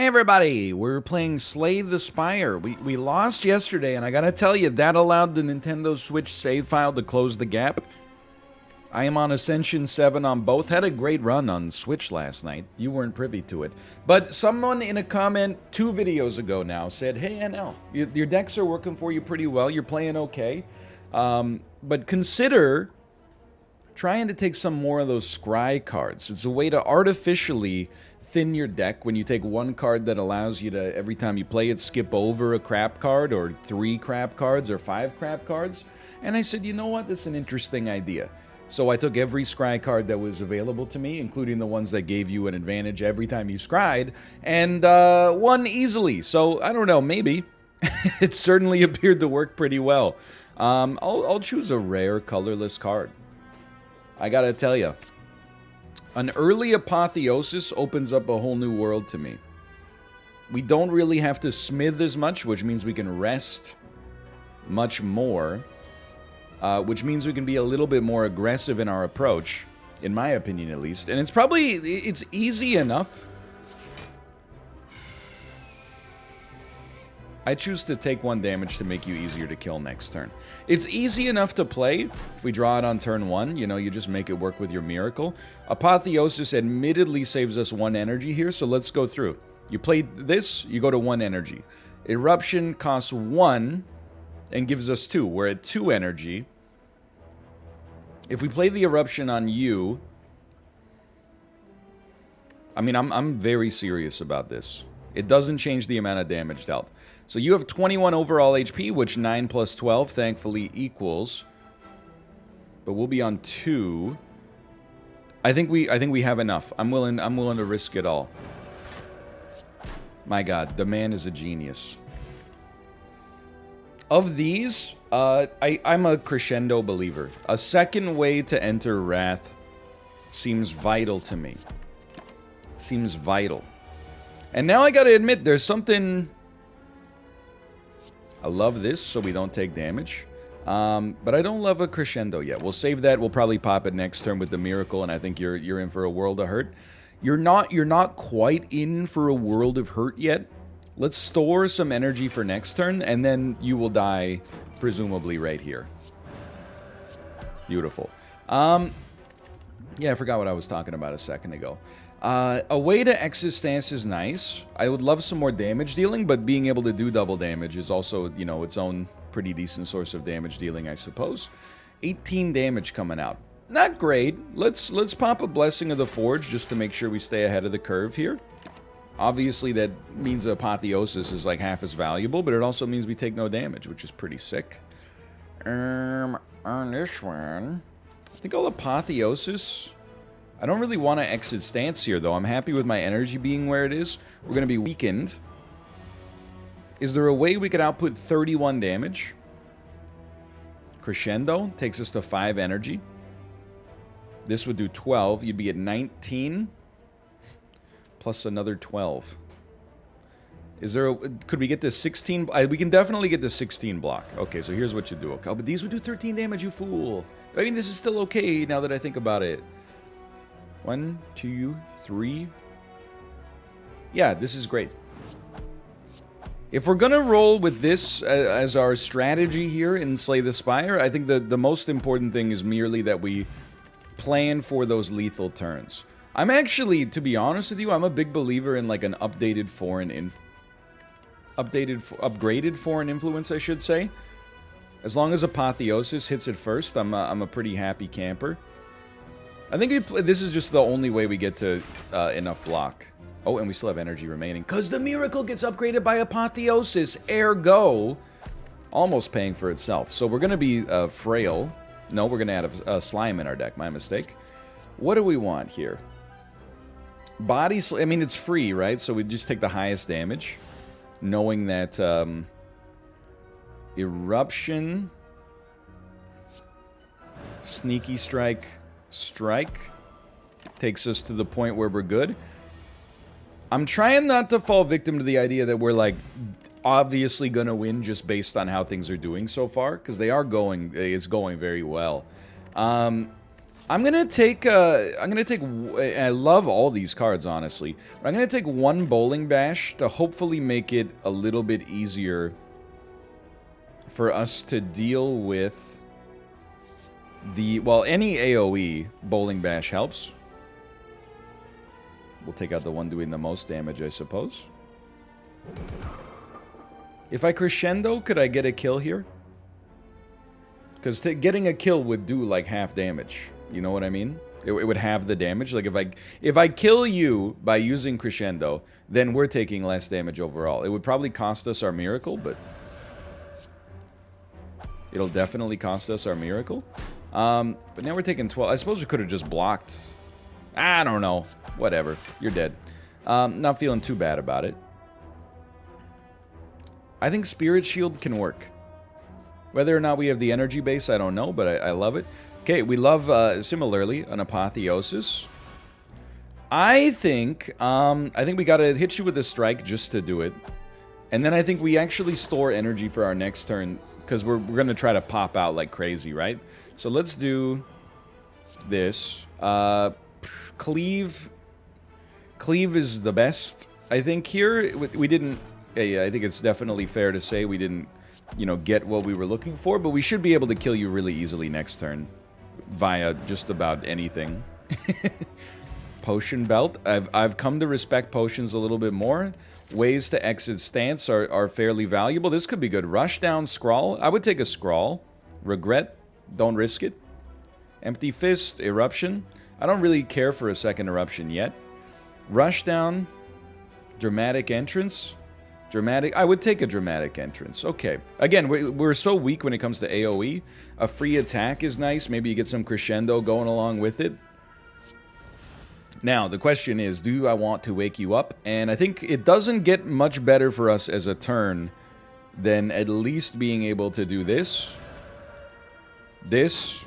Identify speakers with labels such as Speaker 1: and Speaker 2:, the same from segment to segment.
Speaker 1: Hey everybody, we're playing Slay the Spire. We lost yesterday, and I gotta tell you, that allowed the Nintendo Switch save file to close the gap. I am on Ascension 7 on both. Had a great run on Switch last night. You weren't privy to it. But someone in a comment 2 videos ago now said, hey NL, your decks are working for you pretty well. You're playing okay. But consider trying to take some more of those scry cards. It's a way to artificially thin your deck when you take one card that allows you to, every time you play it, skip over a crap card, or 3 crap cards, or 5 crap cards. And I said, you know what, that's an interesting idea. So I took every scry card that was available to me, including the ones that gave you an advantage every time you scryed, and won easily. So, I don't know, maybe. It certainly appeared to work pretty well. I'll choose a rare, colorless card. I gotta tell you, an early Apotheosis opens up a whole new world to me. We don't really have to smith as much, which means we can rest much more. Which means we can be a little bit more aggressive in our approach, in my opinion at least. And it's easy enough. I choose to take 1 damage to make you easier to kill next turn. It's easy enough to play. If we draw it on turn 1, you know, you just make it work with your miracle. Apotheosis admittedly saves us 1 energy here, so let's go through. You play this, you go to 1 energy. Eruption costs 1 and gives us 2. We're at 2 energy. If we play the Eruption on you, I mean, I'm very serious about this. It doesn't change the amount of damage dealt. So you have 21 overall HP, which 9 plus 12 thankfully equals. But we'll be on 2. I think we have enough. I'm willing to risk it all. My God, the man is a genius. Of these, I'm a crescendo believer. A second way to enter Wrath seems vital to me. Seems vital. And now I gotta admit, there's something... I love this, so we don't take damage. But I don't love a crescendo yet. We'll save that. We'll probably pop it next turn with the miracle, and I think you're in for a world of hurt. You're not quite in for a world of hurt yet. Let's store some energy for next turn, and then you will die, presumably, right here. Beautiful. Yeah, I forgot what I was talking about a second ago. A way to exit stance is nice. I would love some more damage dealing, but being able to do double damage is also, you know, its own pretty decent source of damage dealing, I suppose. 18 damage coming out. Not great. Let's pop a Blessing of the Forge just to make sure we stay ahead of the curve here. Obviously, that means Apotheosis is like half as valuable, but it also means we take no damage, which is pretty sick. On this one, I think I'll Apotheosis. I don't really want to exit stance here, though. I'm happy with my energy being where it is. We're going to be weakened. Is there a way we could output 31 damage? Crescendo takes us to 5 energy. This would do 12. You'd be at 19. Plus another 12. Is there a... Could we get to 16? We can definitely get to 16 block. Okay, so here's what you do. Okay, but these would do 13 damage, you fool. I mean, this is still okay now that I think about it. 1, 2, 3. Yeah, this is great. If we're gonna roll with this as our strategy here in Slay the Spire, I think the most important thing is merely that we plan for those lethal turns. I'm actually, to be honest with you, I'm a big believer in like an updated upgraded foreign influence, I should say. As long as Apotheosis hits it first, I'm a pretty happy camper. I think this is just the only way we get to enough block. Oh, and we still have energy remaining. Because the miracle gets upgraded by Apotheosis. Ergo, almost paying for itself. So we're going to be frail. No, we're going to add a slime in our deck. My mistake. What do we want here? Body... I mean, it's free, right? So we just take the highest damage. Knowing that... Eruption... Sneaky Strike... Strike takes us to the point where we're good. I'm trying not to fall victim to the idea that we're like obviously gonna win just based on how things are doing so far, because they are going, it's going very well. I'm gonna take. I love all these cards, honestly. But I'm gonna take one bowling bash to hopefully make it a little bit easier for us to deal with the. Well, any AOE bowling bash helps. We'll take out the one doing the most damage, I suppose. If I crescendo, could I get a kill here? Because getting a kill would do like half damage. You know what I mean? It would have the damage. Like if I kill you by using crescendo, then we're taking less damage overall. It would probably cost us our miracle, but it'll definitely cost us our miracle. But now we're taking 12. I suppose we could have just blocked. I don't know. Whatever. You're dead. Not feeling too bad about it. I think Spirit Shield can work. Whether or not we have the energy base, I don't know, but I love it. Okay, we love, similarly, an Apotheosis. I think we gotta hit you with a strike just to do it. And then I think we actually store energy for our next turn, because we're gonna try to pop out like crazy, right? So let's do this. Cleave. Cleave is the best, I think, here. We didn't... Yeah, I think it's definitely fair to say we didn't, you know, get what we were looking for, but we should be able to kill you really easily next turn via just about anything. Potion Belt. I've come to respect potions a little bit more. Ways to exit stance are fairly valuable. This could be good. Rush down, Scrawl. I would take a Scrawl. Regret. Don't risk it. Empty Fist. Eruption. I don't really care for a second Eruption yet. Rush down. Dramatic Entrance. Dramatic. I would take a Dramatic Entrance. Okay. Again, we're so weak when it comes to AoE. A free attack is nice. Maybe you get some crescendo going along with it. Now, the question is, do I want to wake you up? And I think it doesn't get much better for us as a turn than at least being able to do this. This.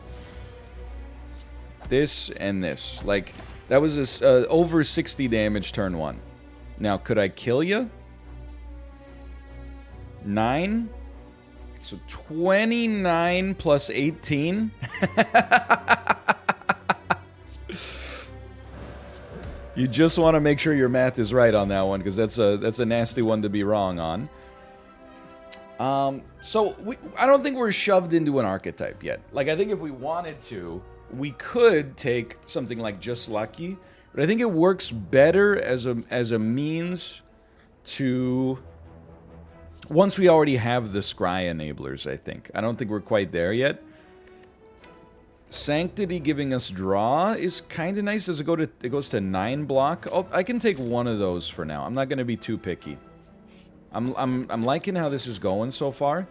Speaker 1: This and this. Like, that was over 60 damage turn 1. Now, could I kill you? 9? So 29 plus 18? You just want to make sure your math is right on that one, because that's a nasty one to be wrong on. So I don't think we're shoved into an archetype yet. Like, I think if we wanted to, we could take something like Just Lucky, but I think it works better as a means to... Once we already have the Scry enablers, I think. I don't think we're quite there yet. Sanctity giving us draw is kind of nice. Does it go to... It goes to 9 block. I can take one of those for now. I'm not going to be too picky. I'm liking how this is going so far.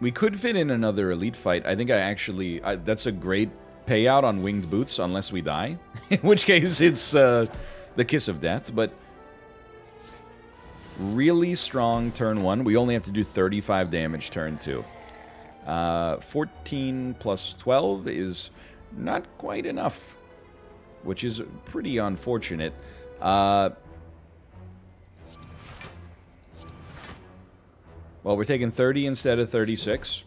Speaker 1: We could fit in another elite fight. I think that's a great payout on Winged Boots, unless we die. In which case, it's the Kiss of Death, but... Really strong turn 1. We only have to do 35 damage turn 2. 14 plus 12 is not quite enough, which is pretty unfortunate. Well, we're taking 30 instead of 36.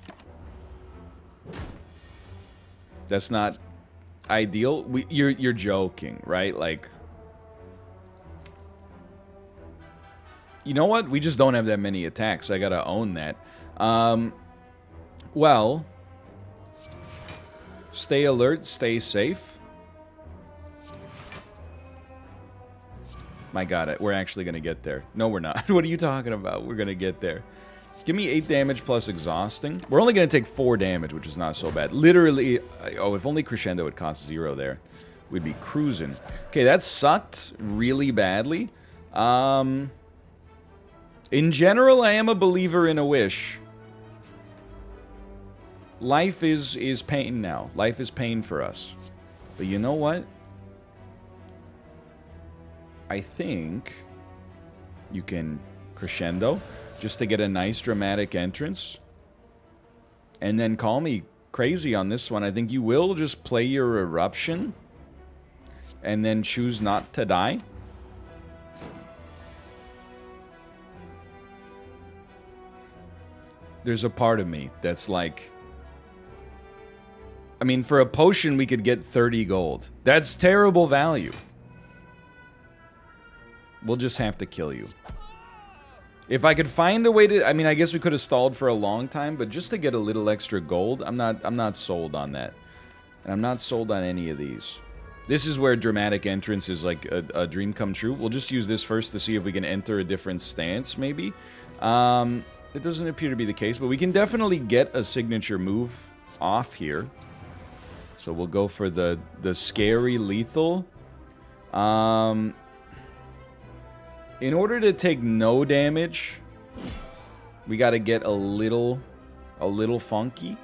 Speaker 1: That's not ideal. You're joking, right? Like... You know what? We just don't have that many attacks. I gotta own that. Well... Stay alert, stay safe. My god, we're actually gonna get there. No, we're not. What are you talking about? We're gonna get there. Give me 8 damage plus exhausting. We're only gonna take 4 damage, which is not so bad. Literally... Oh, if only crescendo would cost 0 there. We'd be cruising. Okay, that sucked really badly. In general, I am a believer in a wish. Life is pain now. Life is pain for us. But you know what? I think you can crescendo just to get a nice dramatic entrance. And then call me crazy on this one. I think you will just play your eruption and then choose not to die. There's a part of me that's like, I mean, for a potion, we could get 30 gold. That's terrible value. We'll just have to kill you. If I could find a way to... I mean, I guess we could have stalled for a long time, but just to get a little extra gold, I'm not sold on that. And I'm not sold on any of these. This is where dramatic entrance is like a dream come true. We'll just use this first to see if we can enter a different stance, maybe. It doesn't appear to be the case, but we can definitely get a signature move off here. So we'll go for the scary lethal. In order to take no damage, we got to get a little funky,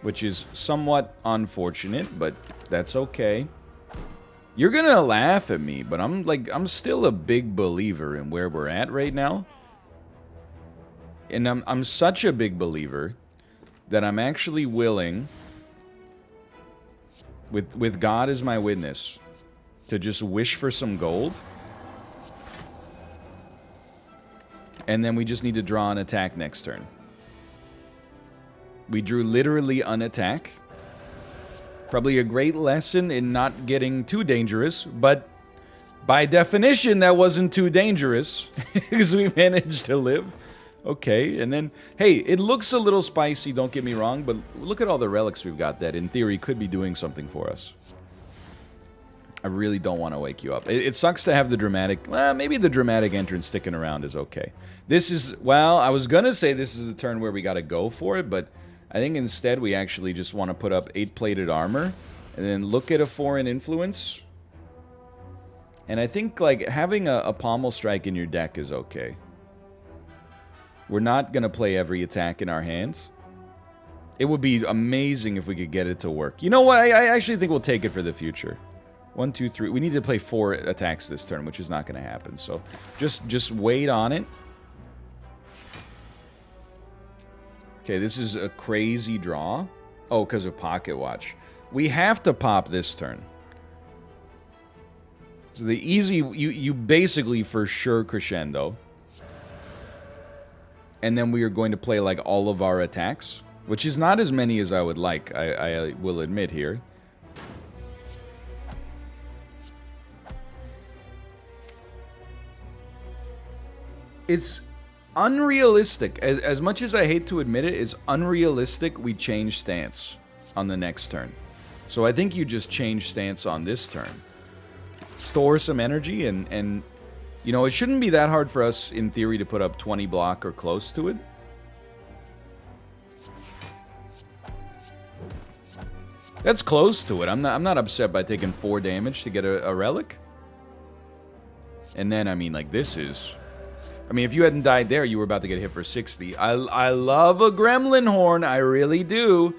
Speaker 1: which is somewhat unfortunate, but that's okay. You're gonna laugh at me, but I'm still a big believer in where we're at right now. And I'm such a big believer that I'm actually willing, with God as my witness, to just wish for some gold. And then we just need to draw an attack next turn. We drew literally an attack. Probably a great lesson in not getting too dangerous, but by definition that wasn't too dangerous because we managed to live. Okay, and then, hey, it looks a little spicy, don't get me wrong, but look at all the relics we've got that in theory could be doing something for us. I really don't want to wake you up. It sucks to have the dramatic... Well, maybe the dramatic entrance sticking around is okay. This is... Well, I was going to say this is the turn where we got to go for it, but I think instead we actually just want to put up 8-plated armor and then look at a foreign influence. And I think, like, having a pommel strike in your deck is okay. We're not going to play every attack in our hands. It would be amazing if we could get it to work. You know what? I actually think we'll take it for the future. 1, 2, 3. We need to play 4 attacks this turn, which is not going to happen. So just wait on it. Okay, this is a crazy draw. Oh, because of Pocket Watch. We have to pop this turn. So the easy... You basically for sure crescendo. And then we are going to play like all of our attacks, which is not as many as I would like, I will admit here. It's unrealistic. As much as I hate to admit it, it's unrealistic we change stance on the next turn. So I think you just change stance on this turn. Store some energy and you know, it shouldn't be that hard for us, in theory, to put up 20 block or close to it. That's close to it. I'm not upset by taking 4 damage to get a relic. And then, I mean, like, this is... I mean, if you hadn't died there, you were about to get hit for 60. I love a gremlin horn. I really do.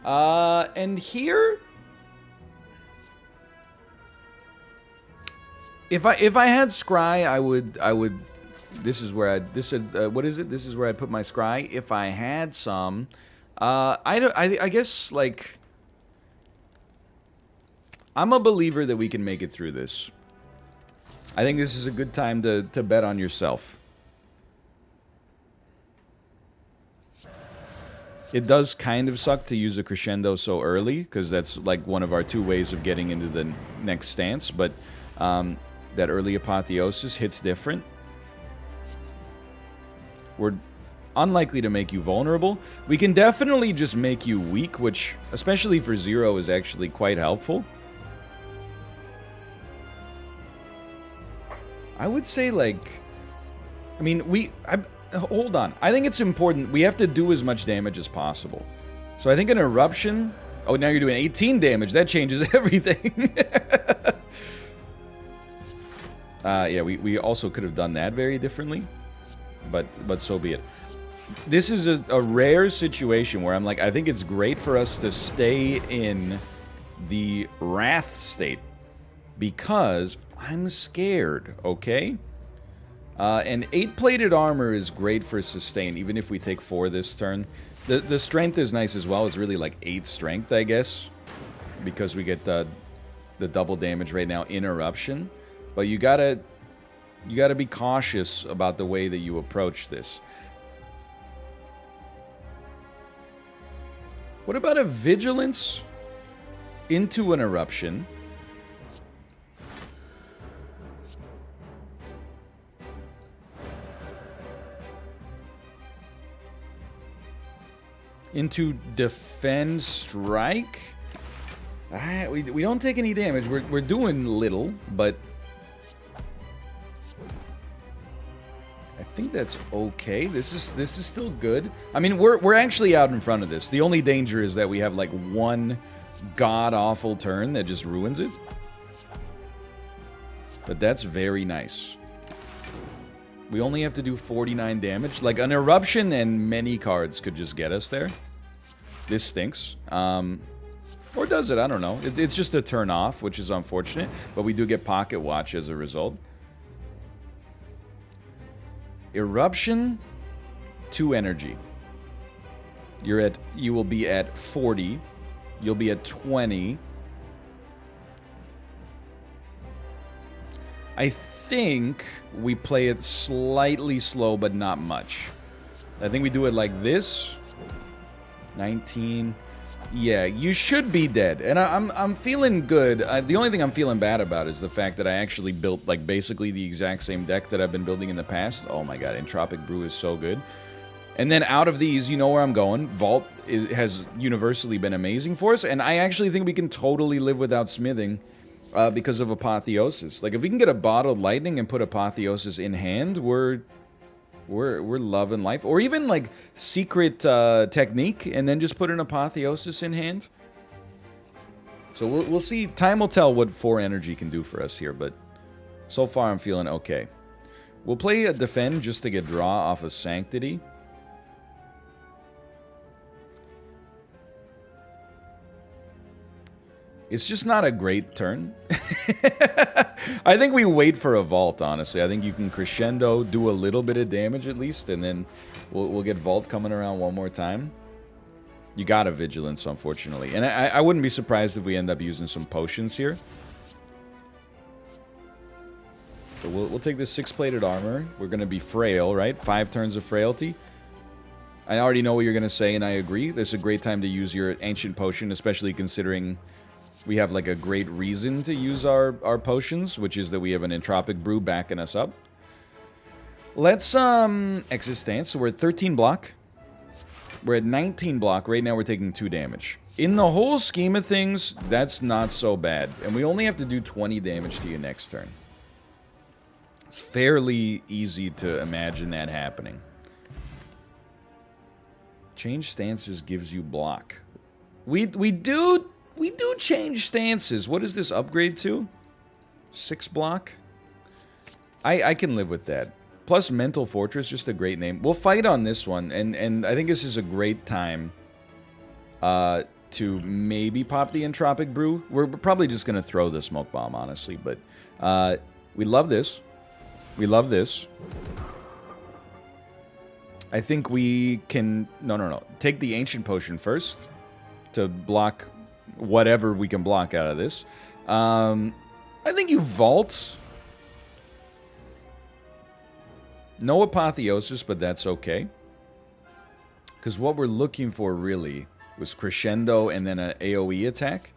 Speaker 1: And here... If I had scry, I would. This is where what is it? This is where I'd put my scry. If I had some, I guess, like, I'm a believer that we can make it through this. I think this is a good time to bet on yourself. It does kind of suck to use a crescendo so early, because that's like one of our 2 ways of getting into the next stance, but that early apotheosis hits different. We're unlikely to make you vulnerable. We can definitely just make you weak, which, especially for 0, is actually quite helpful. I would say, like... I mean, hold on. I think it's important. We have to do as much damage as possible. So I think an eruption... Oh, now you're doing 18 damage. That changes everything. Yeah, we also could have done that very differently, but so be it. This is a rare situation where I'm like, I think it's great for us to stay in the wrath state because I'm scared, okay? And 8-plated armor is great for sustain, even if we take 4 this turn. The strength is nice as well. It's really like 8 strength, I guess, because we get the double damage right now in eruption. But you gotta be cautious about the way that you approach this. What about a vigilance into an eruption? Into defend strike? We don't take any damage. We're doing little, but I think that's okay. This is still good. I mean, we're actually out in front of this. The only danger is that we have like one god-awful turn that just ruins it. But that's very nice. We only have to do 49 damage. Like, an eruption and many cards could just get us there. This stinks. Or does it? I don't know. It's just a turn off, which is unfortunate. But we do get Pocket Watch as a result. Eruption, 2 energy. You will be at 40. You'll be at 20. I think we play it slightly slow, but not much. I think we do it like this. 19. Yeah, you should be dead. And I'm feeling good. The only thing I'm feeling bad about is the fact that I actually built like basically the exact same deck that I've been building in the past. Oh my god, Entropic Brew is so good. And then out of these, you know where I'm going. Vault has universally been amazing for us, and I actually think we can totally live without smithing because of Apotheosis. Like, if we can get a Bottled Lightning and put Apotheosis in hand, we're loving life. Or even, like, Secret Technique, and then just put an Apotheosis in hand. So we'll see. Time will tell what 4 energy can do for us here, but so far I'm feeling okay. We'll play a Defend just to get draw off of Sanctity. It's just not a great turn. I think we wait for a Vault, honestly. I think you can Crescendo, do a little bit of damage at least, and then we'll get Vault coming around one more time. You got a Vigilance, unfortunately. And I wouldn't be surprised if we end up using some potions here. So we'll take this 6-plated armor. We're going to be frail, right? 5 turns of frailty. I already know what you're going to say, and I agree. This is a great time to use your Ancient Potion, especially considering we have like a great reason to use our potions, which is that we have an Entropic Brew backing us up. Let's exit stance. So we're at 13 block. We're at 19 block. Right now we're taking 2 damage. In the whole scheme of things, that's not so bad. And we only have to do 20 damage to you next turn. It's fairly easy to imagine that happening. Change stances gives you block. We do change stances. What is this upgrade to? 6 block? I can live with that. Plus Mental Fortress, just a great name. We'll fight on this one, and I think this is a great time to maybe pop the Entropic Brew. We're probably just going to throw the Smoke Bomb, honestly, but we love this. We love this. I think we can... No. Take the Ancient Potion first to block whatever we can block out of this. I think you Vault. No Apotheosis, but that's okay. Because what we're looking for, really, was Crescendo and then an AoE attack.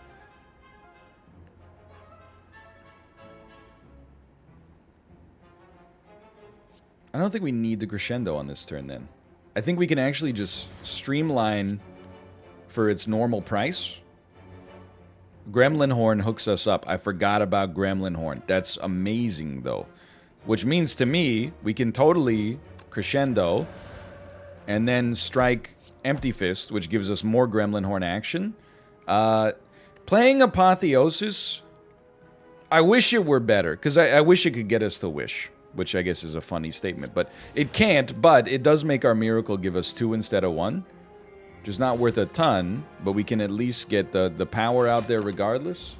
Speaker 1: I don't think we need the Crescendo on this turn, then. I think we can actually just streamline for its normal price. Gremlin Horn hooks us up. I forgot about Gremlin Horn. That's amazing, though. Which means, to me, we can totally Crescendo and then strike Empty Fist, which gives us more Gremlin Horn action. Playing Apotheosis, I wish it were better, because I wish it could get us to Wish, which I guess is a funny statement. But it can't, but it does make our Miracle give us 2 instead of 1. Which is not worth a ton, but we can at least get the power out there regardless.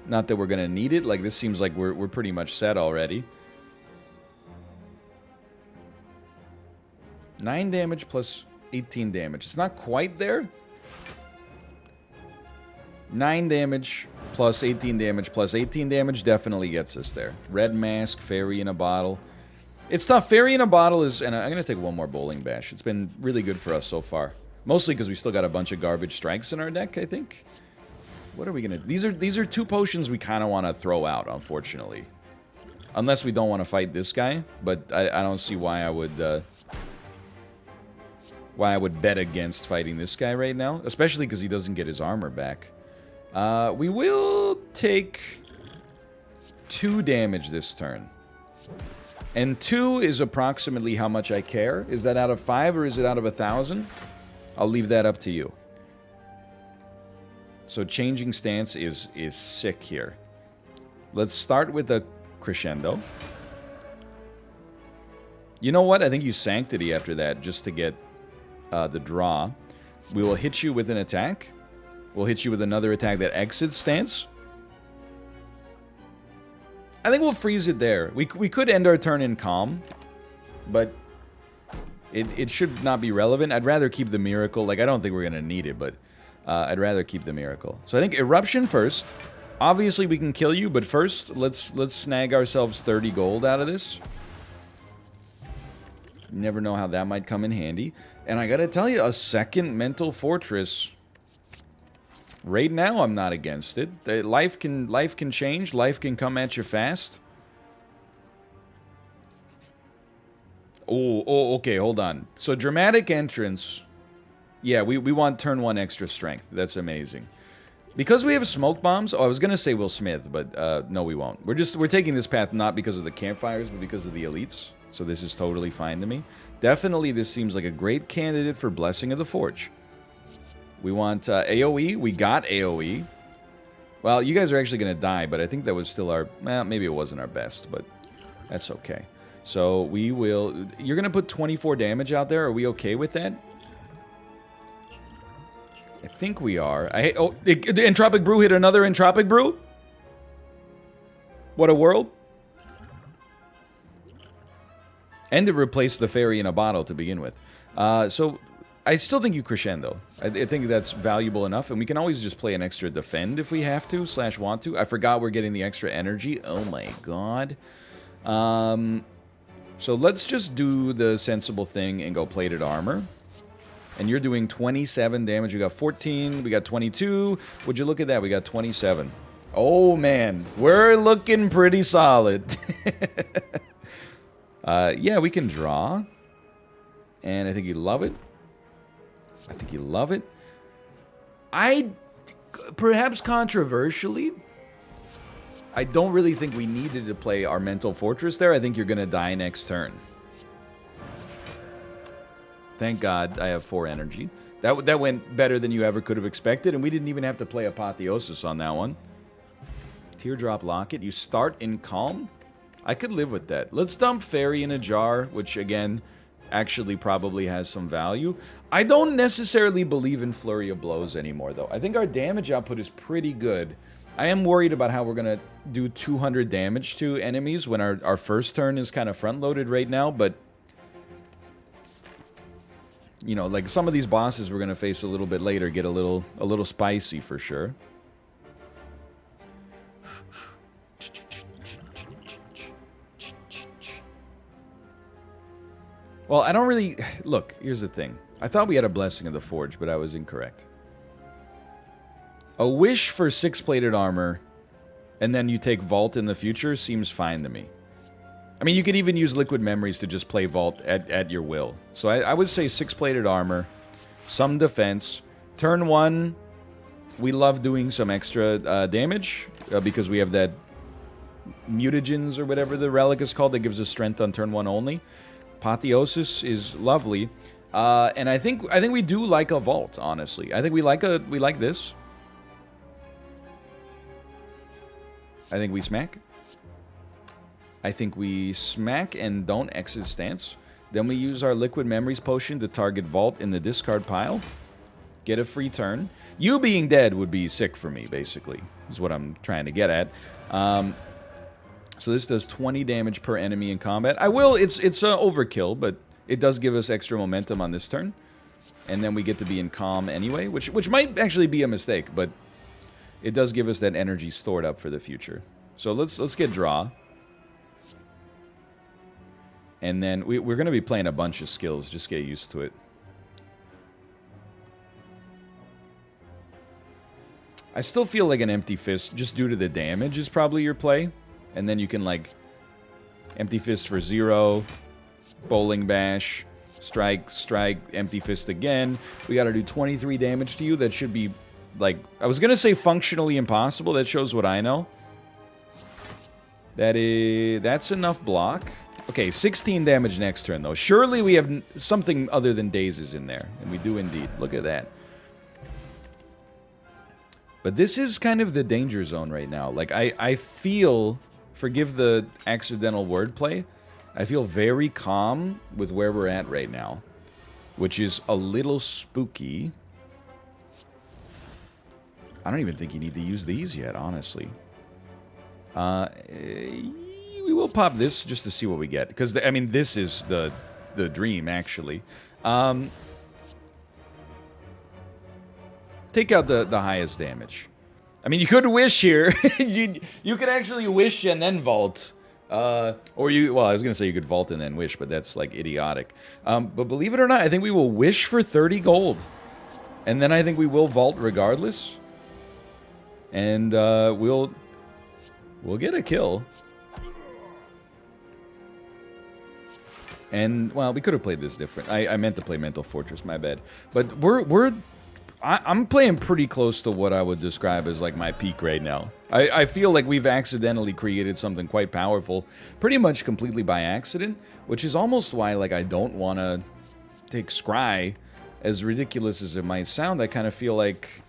Speaker 1: Not that we're going to need it. Like, this seems like we're pretty much set already. 9 damage plus 18 damage. It's not quite there. 9 damage plus 18 damage plus 18 damage definitely gets us there. Red Mask, Fairy in a Bottle. It's tough. Fairy in a Bottle is... And I'm going to take one more Bowling Bash. It's been really good for us so far. Mostly because we still got a bunch of garbage strikes in our deck, I think. What are we gonna... These are 2 potions we kind of want to throw out, unfortunately. Unless we don't want to fight this guy, but I don't see why I would bet against fighting this guy right now, especially because he doesn't get his armor back. We will take 2 damage this turn. And 2 is approximately how much I care. Is that out of 5 or is it out of 1,000? I'll leave that up to you. So changing stance is sick here. Let's start with a crescendo. You know what? I think you Sanctity after that just to get the draw. We will hit you with an attack. We'll hit you with another attack that exits stance. I think we'll freeze it there. We could end our turn in calm, but it should not be relevant. I'd rather keep the miracle. Like, I don't think we're going to need it, but I'd rather keep the miracle. So I think eruption first. Obviously, we can kill you, but first, let's snag ourselves 30 gold out of this. You never know how that might come in handy. And I gotta tell you, a second mental fortress. Right now, I'm not against it. Life can change. Life can come at you fast. Oh, okay, hold on. So, dramatic entrance. Yeah, we want turn 1 extra strength. That's amazing. Because we have smoke bombs. Oh, I was gonna say we'll smith, but no, we won't. We're taking this path not because of the campfires, but because of the elites. So this is totally fine to me. Definitely, this seems like a great candidate for Blessing of the Forge. We want AoE. We got AoE. Well, you guys are actually going to die, but I think that was still our... Well, maybe it wasn't our best, but that's okay. So we will... You're going to put 24 damage out there. Are we okay with that? I think we are. The Entropic Brew hit another Entropic Brew? What a world. And to replace the fairy in a bottle to begin with. So... I still think you crescendo. I think that's valuable enough, and we can always just play an extra defend if we have to, / want to. I forgot we're getting the extra energy. Oh my god. So let's just do the sensible thing and go plated armor. And you're doing 27 damage. We got 14, we got 22. Would you look at that? We got 27. Oh man, we're looking pretty solid. Yeah, we can draw. And I think you love it. I think you love it. Perhaps controversially, I don't really think we needed to play our mental fortress there. I think you're going to die next turn. Thank God I have 4 energy. That went better than you ever could have expected, and we didn't even have to play Apotheosis on that one. Teardrop Locket. You start in calm? I could live with that. Let's dump Fairy in a jar, which, again... actually probably has some value. I don't necessarily believe in Flurry of Blows anymore, though. I think our damage output is pretty good. I am worried about how we're going to do 200 damage to enemies when our first turn is kind of front-loaded right now, but... You know, like some of these bosses we're going to face a little bit later get a little spicy for sure. Well, I don't really... Look, here's the thing. I thought we had a Blessing of the Forge, but I was incorrect. A wish for 6-plated armor, and then you take Vault in the future seems fine to me. I mean, you could even use Liquid Memories to just play Vault at your will. So I would say 6-plated armor, some defense. Turn 1, we love doing some extra damage, because we have that mutagens or whatever the relic is called that gives us strength on turn 1 only. Apotheosis is lovely, and I think we do like a vault. Honestly, I think we like this. I think we smack. I think we smack and don't exit stance. Then we use our Liquid Memories potion to target vault in the discard pile. Get a free turn. You being dead would be sick for me, basically, is what I'm trying to get at. So this does 20 damage per enemy in combat. It's overkill, but it does give us extra momentum on this turn. And then we get to be in calm anyway, which might actually be a mistake, but it does give us that energy stored up for the future. So let's get draw. And then we're going to be playing a bunch of skills, just get used to it. I still feel like an Empty Fist, just due to the damage, is probably your play. And then you can, like, Empty Fist for 0, Bowling Bash, strike, Empty Fist again. We gotta do 23 damage to you. That should be, like, I was gonna say functionally impossible. That shows what I know. That's enough block. Okay, 16 damage next turn, though. Surely we have something other than dazes in there. And we do indeed. Look at that. But this is kind of the danger zone right now. Like, I feel, forgive the accidental wordplay, I feel very calm with where we're at right now. Which is a little spooky. I don't even think you need to use these yet, honestly. We will pop this just to see what we get. Because, I mean, this is the dream, actually. Take out the highest damage. I mean, you could wish here. you could actually wish and then vault. Or you, well, I was going to say you could vault and then wish, but that's, like, idiotic. But believe it or not, I think we will wish for 30 gold. And then I think we will vault regardless. And we'll get a kill. And, well, we could have played this different. I meant to play Mental Fortress, my bad. But I'm playing pretty close to what I would describe as, like, my peak right now. I feel like we've accidentally created something quite powerful, pretty much completely by accident, which is almost why, like, I don't want to take Scry. As ridiculous as it might sound, I kind of feel like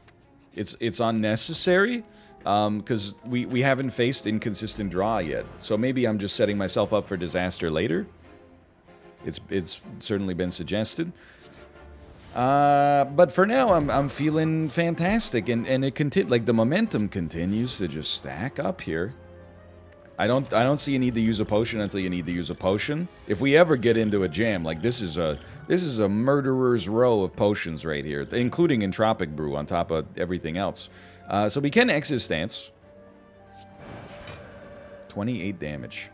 Speaker 1: it's unnecessary, because we haven't faced inconsistent draw yet. So maybe I'm just setting myself up for disaster later. It's certainly been suggested. But for now, I'm feeling fantastic, and it like the momentum continues to just stack up here. I don't see a need to use a potion until you need to use a potion. If we ever get into a jam, like this is a murderer's row of potions right here, including Entropic Brew on top of everything else. So we can exit stance. 28 damage.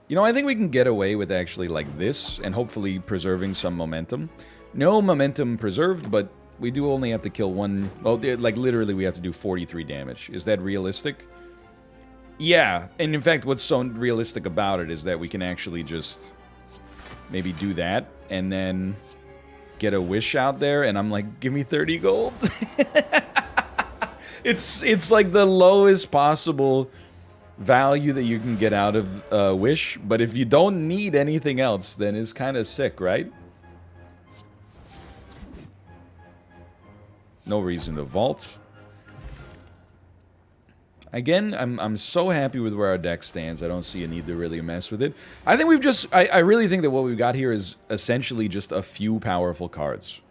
Speaker 1: You know, I think we can get away with actually like this, and hopefully preserving some momentum. No momentum preserved, but we do only have to kill one... Well, like literally we have to do 43 damage. Is that realistic? Yeah, and in fact what's so realistic about it is that we can actually just maybe do that, and then get a wish out there, and I'm like, give me 30 gold. It's like the lowest possible value that you can get out of wish, but if you don't need anything else, then it's kind of sick, right? No reason to vault. Again, I'm so happy with where our deck stands. I don't see a need to really mess with it. I think we've just... I really think that what we've got here is essentially just a few powerful cards.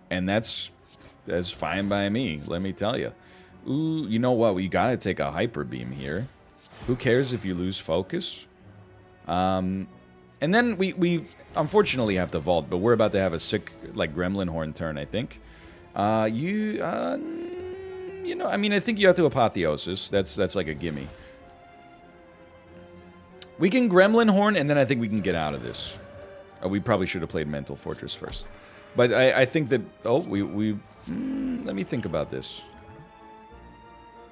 Speaker 1: And that's fine by me, let me tell you. Ooh, you know what? We gotta take a Hyper Beam here. Who cares if you lose focus? And then we unfortunately have to vault, but we're about to have a sick, like, Gremlin Horn turn, I think. You know, I mean, I think you have to Apotheosis. That's like a gimme. We can Gremlin Horn, and then I think we can get out of this. We probably should have played Mental Fortress first. But I think that... Oh, let me think about this.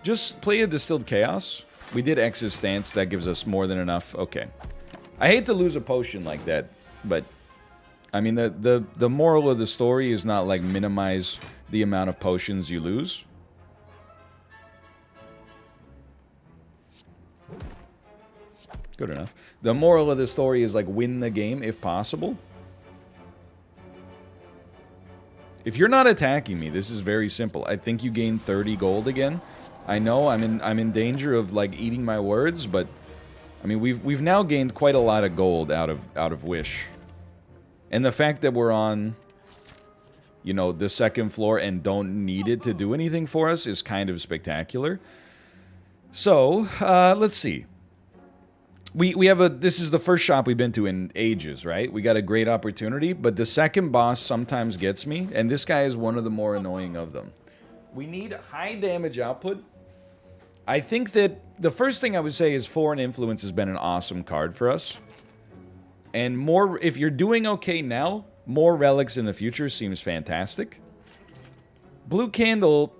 Speaker 1: Just play a Distilled Chaos. We did Ex's Stance. That gives us more than enough. Okay. I hate to lose a potion like that, but... I mean, the moral of the story is not, like, minimize the amount of potions you lose. Good enough. The moral of the story is, like, win the game if possible. If you're not attacking me, this is very simple. I think you gain 30 gold again. I know I'm in danger of, like, eating my words, but I mean, we've now gained quite a lot of gold out of Wish. And the fact that we're on, you know, the second floor and don't need it to do anything for us is kind of spectacular. So, let's see. We have this is the first shop we've been to in ages, right? We got a great opportunity, but the second boss sometimes gets me, and this guy is one of the more annoying of them. We need high damage output. I think that the first thing I would say is Foreign Influence has been an awesome card for us. And more, if you're doing okay now, more relics in the future seems fantastic. Blue Candle,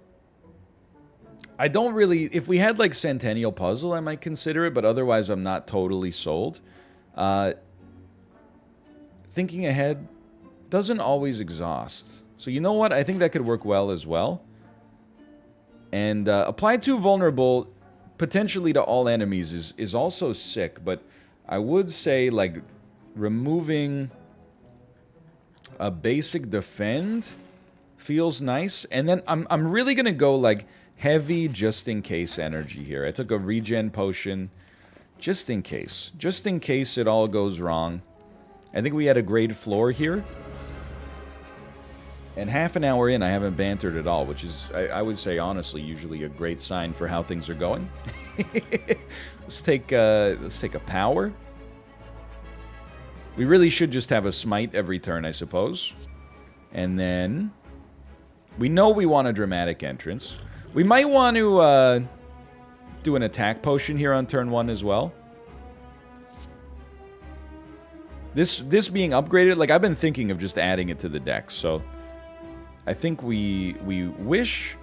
Speaker 1: I don't really... If we had, like, Centennial Puzzle, I might consider it, but otherwise I'm not totally sold. Thinking ahead doesn't always exhaust. So you know what? I think that could work well as well. And apply 2 vulnerable, potentially to all enemies, is also sick, but I would say, like, removing a basic defend feels nice. And then I'm really gonna go, like, heavy just in case energy here. I took a regen potion just in case. Just in case it all goes wrong. I think we had a great floor here. And half an hour in, I haven't bantered at all, which is, I would say, honestly, usually a great sign for how things are going. Let's take a power. We really should just have a smite every turn, I suppose. And then we know we want a dramatic entrance. We might want to do an attack potion here on turn 1 as well. This being upgraded, like, I've been thinking of just adding it to the deck, so I think we wish,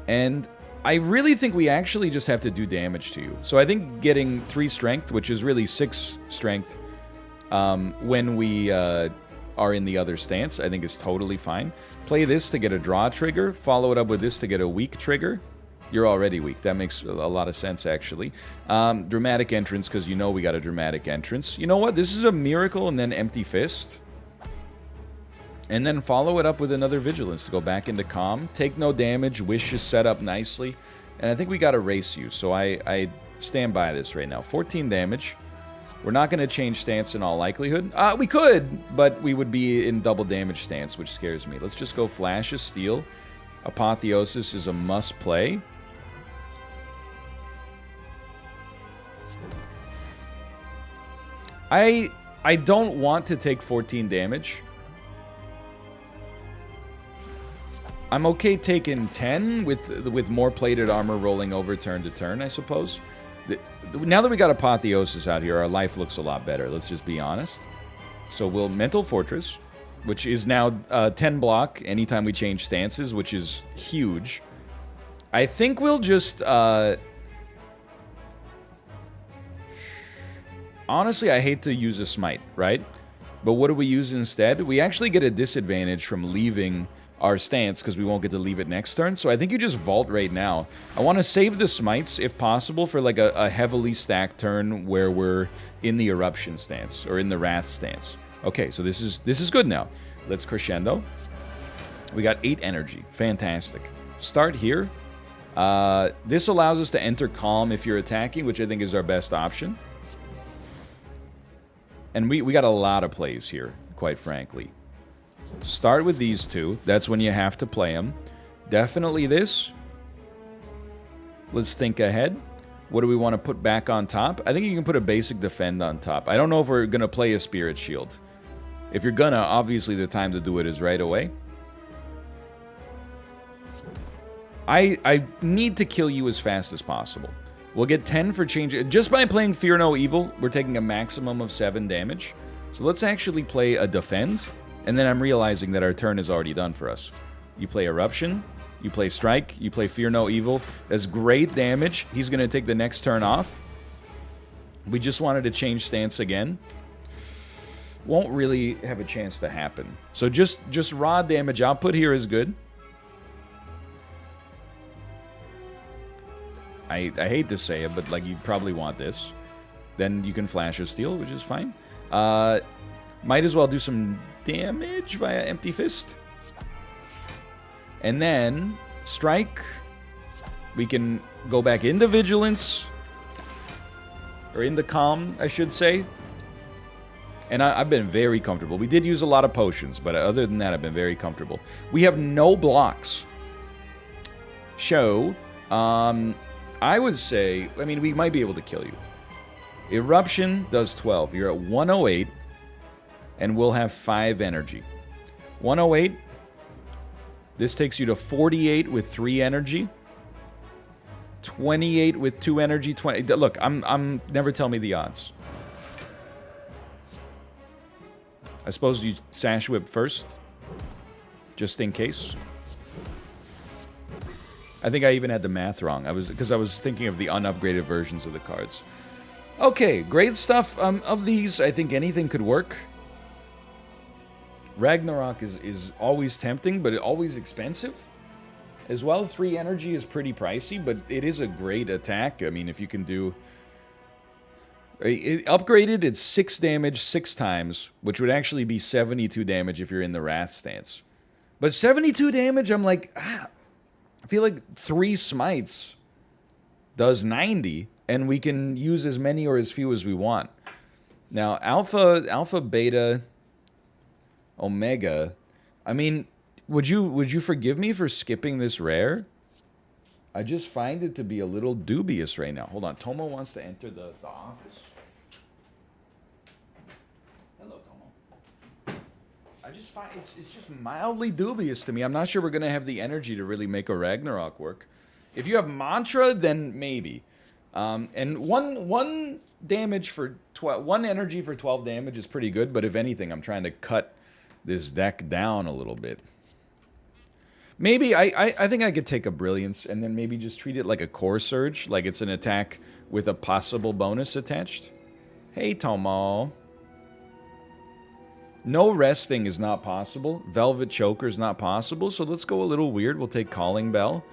Speaker 1: and I really think we actually just have to do damage to you. So I think getting 3 strength, which is really 6 strength, when we are in the other stance, I think is totally fine. Play this to get a draw trigger, follow it up with this to get a weak trigger. You're already weak. That makes a lot of sense, actually. Dramatic entrance, because you know we got a dramatic entrance. You know what? This is a miracle, and then empty fist. And then follow it up with another vigilance to go back into calm. Take no damage. Wish is set up nicely. And I think we got to race you. So I stand by this right now. 14 damage. We're not going to change stance in all likelihood. We could, but we would be in double damage stance, which scares me. Let's just go Flash of Steel. Apotheosis is a must play. I don't want to take 14 damage. I'm okay taking 10 with more plated armor rolling over turn to turn, I suppose. Now that we got Apotheosis out here, our life looks a lot better, let's just be honest. So we'll Mental Fortress, which is now 10 block anytime we change stances, which is huge. I think we'll just... Honestly, I hate to use a smite, right? But what do we use instead? We actually get a disadvantage from leaving our stance because we won't get to leave it next turn. So I think you just vault right now. I want to save the smites, if possible, for like a heavily stacked turn where we're in the eruption stance or in the wrath stance. Okay, so this is good now. Let's crescendo. We got 8 energy. Fantastic. Start here. This allows us to enter calm if you're attacking, which I think is our best option. And we got a lot of plays here, quite frankly. Start with these 2. That's when you have to play them. Definitely this. Let's think ahead. What do we want to put back on top? I think you can put a basic defend on top. I don't know if we're going to play a Spirit Shield. If you're gonna, obviously the time to do it is right away. I need to kill you as fast as possible. We'll get 10 for change. Just by playing Fear No Evil, we're taking a maximum of 7 damage. So let's actually play a defend. And then I'm realizing that our turn is already done for us. You play Eruption. You play Strike. You play Fear No Evil. That's great damage. He's going to take the next turn off. We just wanted to change stance again. Won't really have a chance to happen. So just raw damage output here is good. I hate to say it, but like you probably want this. Then you can Flash of Steel, which is fine. Might as well do some damage via Empty Fist. And then Strike. We can go back into Vigilance. Or into Calm, I should say. And I've been very comfortable. We did use a lot of potions, but other than that, I've been very comfortable. We have no blocks. So, I would say, I mean, we might be able to kill you. Eruption does 12. You're at 108, and we'll have 5 energy. 108. This takes you to 48 with 3 energy. 28 with 2 energy. 20. Look, I'm never tell me the odds. I suppose you Sash Whip first, just in case. I think I even had the math wrong. Because I was thinking of the unupgraded versions of the cards. Okay, great stuff. Of these, I think anything could work. Ragnarok is always tempting, but always expensive. As well, 3 energy is pretty pricey, but it is a great attack. I mean, if you can do... upgraded, it's 6 damage 6 times, which would actually be 72 damage if you're in the Wrath stance. But 72 damage, I'm like... I feel like 3 smites does 90, and we can use as many or as few as we want. Now, alpha, beta... Omega, I mean, would you forgive me for skipping this rare? I just find it to be a little dubious right now. Hold on, Tomo wants to enter the office. Hello, Tomo. I just find it's just mildly dubious to me. I'm not sure we're gonna have the energy to really make a Ragnarok work. If you have Mantra, then maybe. And one damage for 1 energy for 12 damage is pretty good. But if anything, I'm trying to cut this deck down a little bit. Maybe, I think I could take a Brilliance and then maybe just treat it like a Core Surge, like it's an attack with a possible bonus attached. Hey, Tomo. No resting is not possible. Velvet Choker is not possible, so let's go a little weird. We'll take Calling Bell.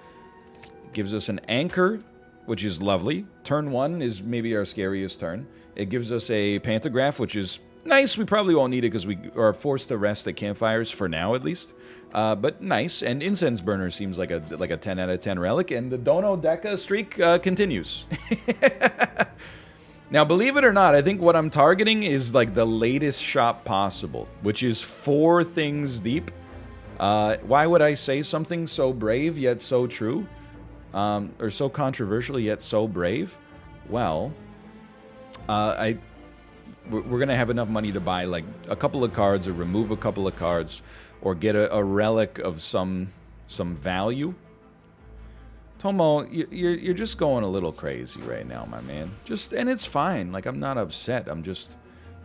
Speaker 1: It gives us an Anchor, which is lovely. Turn 1 is maybe our scariest turn. It gives us a Pantograph, which is... nice. We probably won't need it because we are forced to rest at campfires for now, at least. But nice. And Incense Burner seems like a 10 out of 10 relic. And the Dono Deca streak continues. Now, believe it or not, I think what I'm targeting is like the latest shop possible, which is 4 things deep. Why would I say something so brave yet so true? Or so controversial yet so brave? Well, we're going to have enough money to buy like a couple of cards or remove a couple of cards or get a relic of some value. Tomo, you're just going a little crazy right now, my man. And it's fine. Like, I'm not upset. It's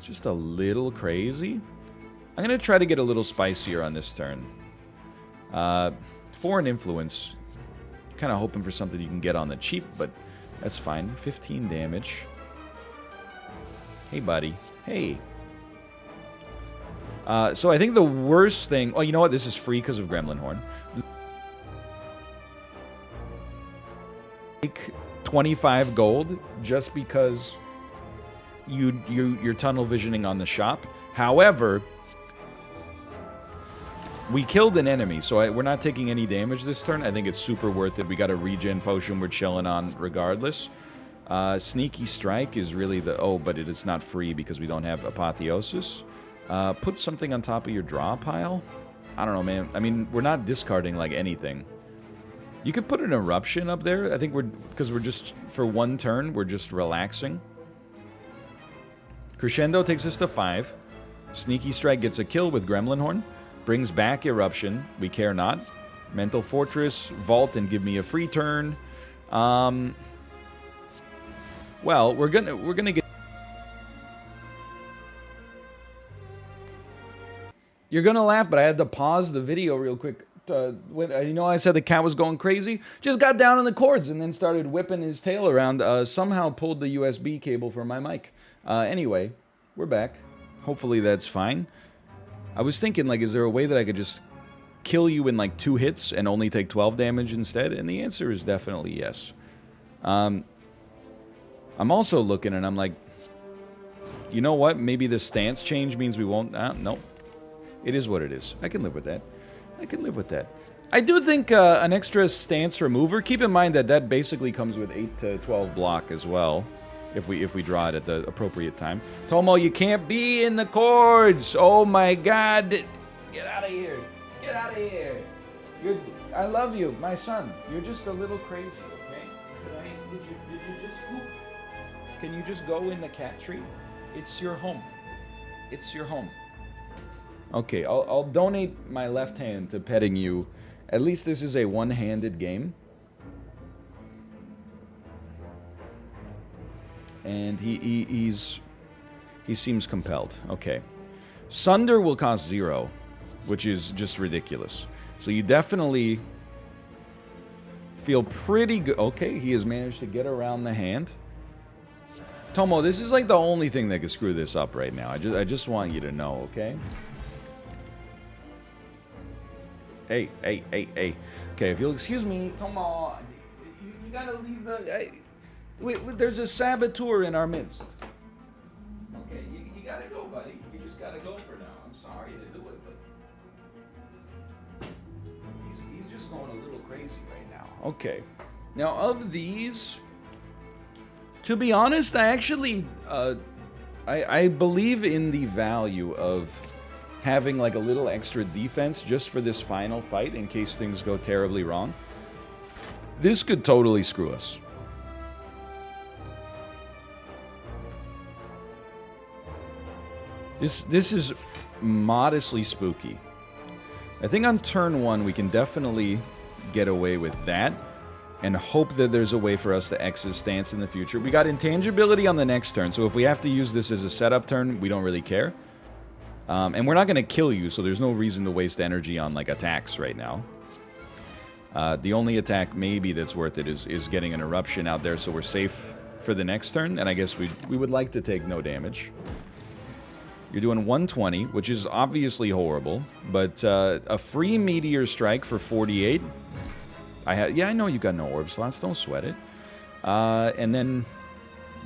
Speaker 1: just a little crazy. I'm going to try to get a little spicier on this turn. Foreign Influence. Kind of hoping for something you can get on the cheap, but that's fine. 15 damage. Hey, buddy. Hey. So I think the worst thing... oh, you know what? This is free because of Gremlin Horn. Like 25 gold just because you're tunnel visioning on the shop. However, we killed an enemy, so we're not taking any damage this turn. I think it's super worth it. We got a regen potion we're chilling on regardless. Sneaky Strike is really the... oh, but it's not free because we don't have Apotheosis. Put something on top of your draw pile? I don't know, man. I mean, we're not discarding, like, anything. You could put an Eruption up there. I think because we're just... for 1 turn, we're just relaxing. Crescendo takes us to 5. Sneaky Strike gets a kill with Gremlin Horn. Brings back Eruption. We care not. Mental Fortress, Vault, and give me a free turn. Well, we're gonna get... you're gonna laugh, but I had to pause the video real quick. You know, I said the cat was going crazy. Just got down on the cords and then started whipping his tail around. Somehow pulled the USB cable for my mic. Anyway, we're back. Hopefully that's fine. I was thinking, like, is there a way that I could just kill you in, like, 2 hits and only take 12 damage instead? And the answer is definitely yes. I'm also looking and I'm like, you know what? Maybe the stance change means we won't... nope. It is what it is. I can live with that. I can live with that. I do think an extra stance remover... keep in mind that that basically comes with 8 to 12 block as well. If we draw it at the appropriate time. Tomo, you can't be in the cords! Oh my god! Get out of here! Get out of here! I love you, my son. You're just a little crazy, okay? Did you just poop? Can you just go in the cat tree? It's your home. It's your home. Okay, I'll donate my left hand to petting you. At least this is a one-handed game. And he seems compelled. Okay. Sunder will cost 0, which is just ridiculous. So you definitely... Feel pretty good. Okay, he has managed to get around the hand. Tomo, this is like the only thing that could screw this up right now. I just want you to know, okay? Hey. Okay, if you'll excuse me, Tomo, you gotta leave the... Wait, there's a saboteur in our midst. Okay, you gotta go, buddy. You just gotta go for now. I'm sorry to do it, but... He's just going a little crazy right now. Okay. Now, of these... To be honest, I actually... I believe in the value of having like a little extra defense just for this final fight in case things go terribly wrong. This could totally screw us. This is modestly spooky. I think on turn 1 we can definitely get away with that and hope that there's a way for us to exit stance in the future. We got intangibility on the next turn, so if we have to use this as a setup turn, we don't really care. And we're not going to kill you, so there's no reason to waste energy on like attacks right now. The only attack maybe that's worth it is getting an eruption out there so we're safe for the next turn, and I guess we would like to take no damage. You're doing 120, which is obviously horrible, but a free meteor strike for 48. Yeah, I know you got no orb slots. Don't sweat it. And then,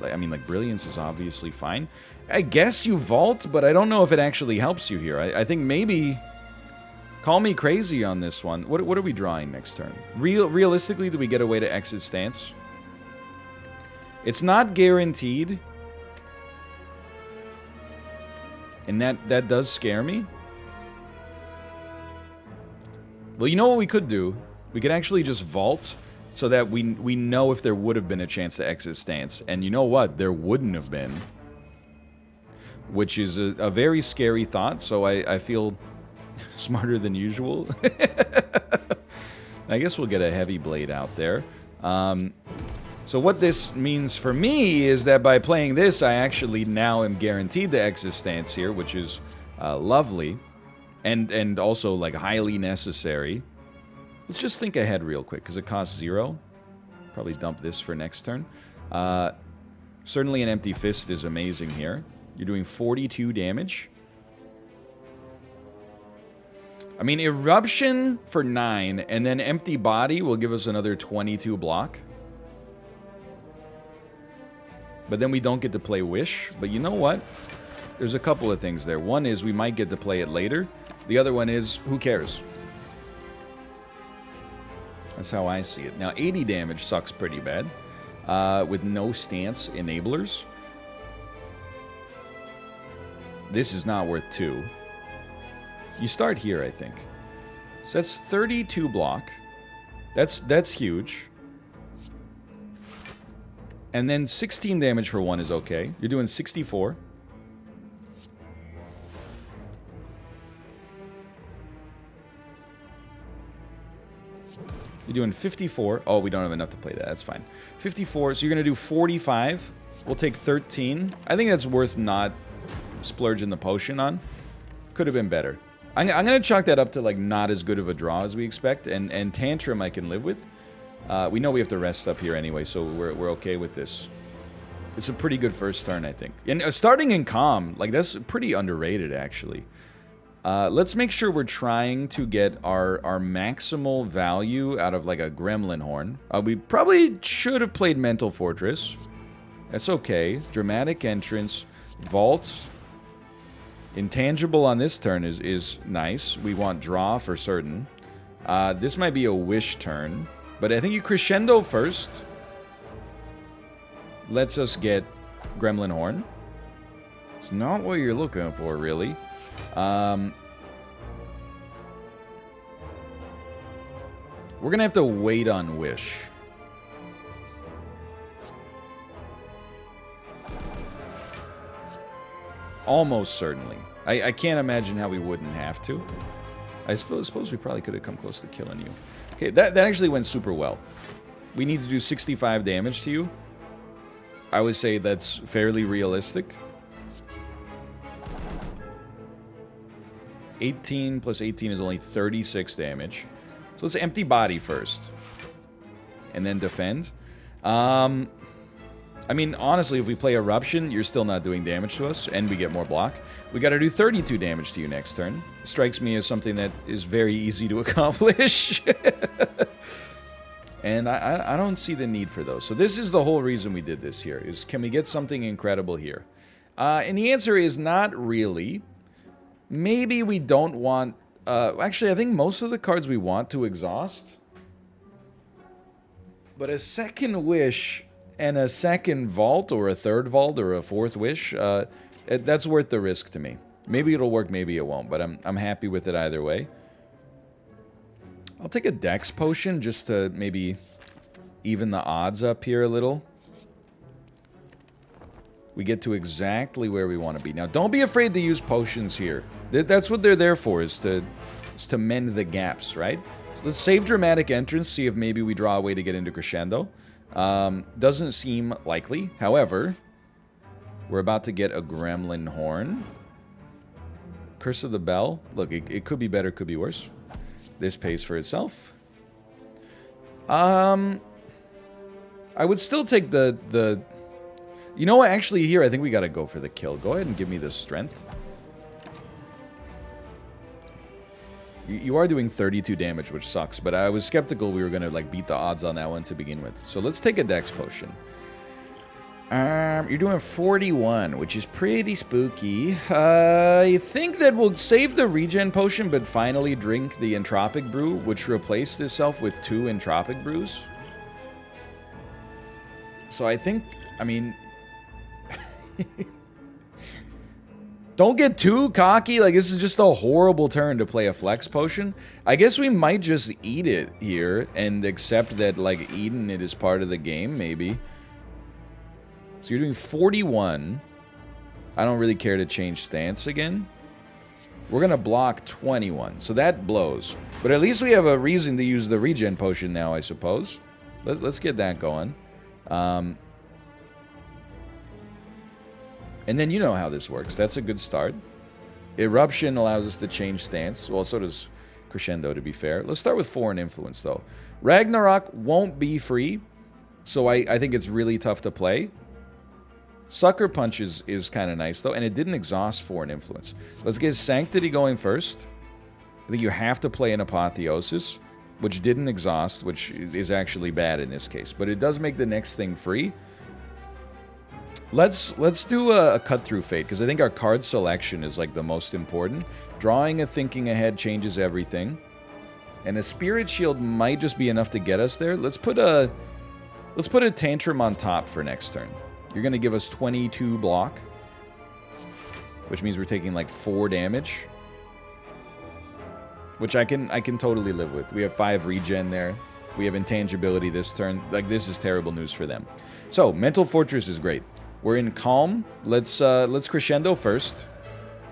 Speaker 1: I mean, like, brilliance is obviously fine. I guess you vault, but I don't know if it actually helps you here. I think maybe... Call me crazy on this one. What are we drawing next turn? Realistically, do we get a way to exit stance? It's not guaranteed. And that does scare me. Well, you know what we could do? We could actually just vault so that we know if there would have been a chance to exit stance. And you know what? There wouldn't have been. Which is a very scary thought, so I feel smarter than usual. I guess we'll get a heavy blade out there. So what this means for me is that by playing this, I actually now am guaranteed the exit stance here, which is lovely, and also like highly necessary. Let's just think ahead real quick, because it costs 0. Probably dump this for next turn. Certainly an empty fist is amazing here. You're doing 42 damage. I mean, eruption for 9, and then empty body will give us another 22 block. But then we don't get to play Wish. But you know what? There's a couple of things there. One is we might get to play it later. The other one is, who cares? That's how I see it. Now, 80 damage sucks pretty bad. With no stance enablers. This is not worth 2. You start here, I think. So that's 32 block. That's huge. And then 16 damage for 1 is okay. You're doing 64. You're doing 54. Oh, we don't have enough to play that. That's fine. 54. So you're going to do 45. We'll take 13. I think that's worth not splurging the potion on. Could have been better. I'm going to chalk that up to like not as good of a draw as we expect. And Tantrum I can live with. We know we have to rest up here anyway, so we're okay with this. It's a pretty good first turn, I think. And starting in Calm, like that's pretty underrated, actually. Let's make sure we're trying to get our maximal value out of like a Gremlin Horn. We probably should have played Mental Fortress. That's okay. Dramatic Entrance. Vault. Intangible on this turn is nice. We want draw for certain. This might be a Wish turn. But I think you crescendo first. Lets us get Gremlin Horn. It's not what you're looking for, really. We're gonna have to wait on Wish. Almost certainly. I can't imagine how we wouldn't have to. I suppose we probably could have come close to killing you. Okay, that actually went super well. We need to do 65 damage to you. I would say that's fairly realistic. 18 plus 18 is only 36 damage. So let's empty body first. and then defend. I mean, honestly, if we play Eruption, you're still not doing damage to us, and we get more block. We gotta do 32 damage to you next turn. Strikes me as something that is very easy to accomplish. And I don't see the need for those. So this is the whole reason we did this here, is can we get something incredible here? And the answer is not really. Maybe we don't want... actually, I think most of the cards we want to exhaust. But a second wish and a second vault, or a third vault, or a fourth wish, that's worth the risk to me. Maybe it'll work, maybe it won't, but I'm happy with it either way. I'll take a Dex potion just to maybe even the odds up here a little. We get to exactly where we want to be. Now, don't be afraid to use potions here. That's what they're there for, is to mend the gaps, right? So let's save Dramatic Entrance, see if maybe we draw a way to get into Crescendo. Doesn't seem likely. However, we're about to get a Gremlin Horn. Curse of the Bell. Look, it could be better, could be worse. This pays for itself. I would still take the... You know what? Actually, here, I think we gotta go for the kill. Go ahead and give me the strength. You are doing 32 damage, which sucks, but I was skeptical we were gonna, like, beat the odds on that one to begin with. So let's take a Dex potion. You're doing 41, which is pretty spooky. I think that we'll save the regen potion, but finally drink the Entropic Brew, which replaced itself with 2 Entropic Brews. So I think, I mean... Don't get too cocky, like this is just a horrible turn to play a flex potion. I guess we might just eat it here and accept that, like, eating it is part of the game, maybe. So you're doing 41. I don't really care to change stance again. We're going to block 21. So that blows. But at least we have a reason to use the regen potion now, I suppose. Let's get that going. And then you know how this works. That's a good start. Eruption allows us to change stance. Well, so does Crescendo, to be fair. Let's start with Foreign Influence, though. Ragnarok won't be free. So I think it's really tough to play. Sucker Punch is kind of nice, though, and it didn't exhaust Foreign Influence. Let's get Sanctity going first. I think you have to play an Apotheosis, which didn't exhaust, which is actually bad in this case. But it does make the next thing free. Let's do a Cut-Through Fate, because I think our card selection is, like, the most important. Drawing a Thinking Ahead changes everything. And a Spirit Shield might just be enough to get us there. Let's put a Tantrum on top for next turn. You're going to give us 22 block, which means we're taking like 4 damage, which I can totally live with. We have 5 regen there. We have intangibility this turn. Like, this is terrible news for them. So Mental Fortress is great. We're in Calm. Let's Crescendo first,